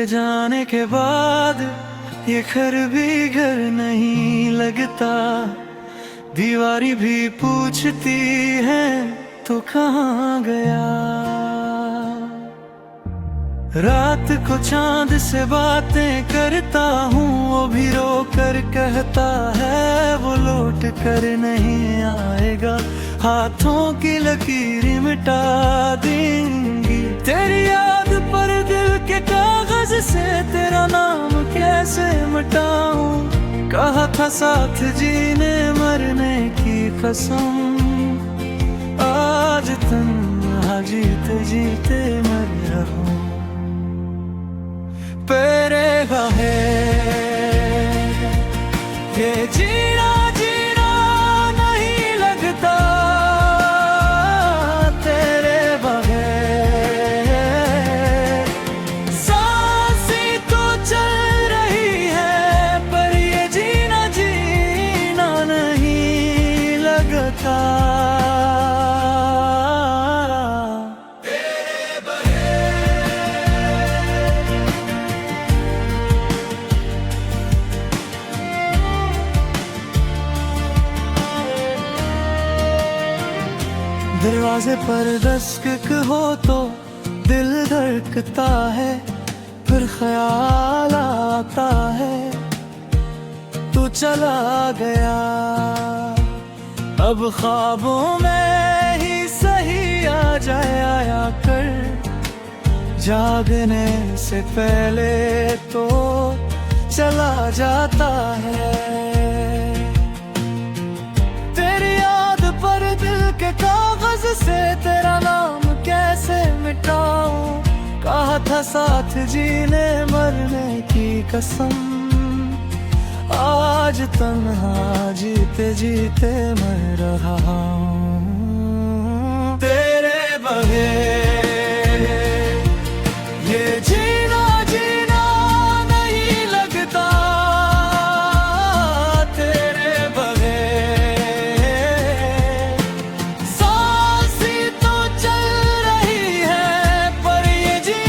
जाने के बाद ये घर भी घर नहीं लगता। दीवारी भी पूछती है तो कहाँ गया। रात को चांद से बातें करता हूँ, वो भी रो कर कहता है वो लौट कर नहीं आएगा। हाथों की लकीरें मिटा देंगी तेरी याद पर, दिल के कागज से तेरा नाम कैसे मिटाऊं। कहा था साथ जीने मरने की कसम, आज तन्हा जीते जीते मर रहा हूं। पेरेगा है ये जीना जीना नहीं लगता तेरे बगैर। सांसें तो चल रही है पर ये जीना जीना नहीं लगता। दरवाजे पर दस्तक हो तो दिल धड़कता है, फिर ख्याल आता है तू चला गया। अब ख्वाबों में ही सही आ जाए आया कर, जागने से पहले तो चला जाता है। तेरी याद पर दिल के कागज से तेरा नाम कैसे मिटाऊं। कहा था साथ जीने मरने की कसम, आज तन्हा जीते जीते मर रहा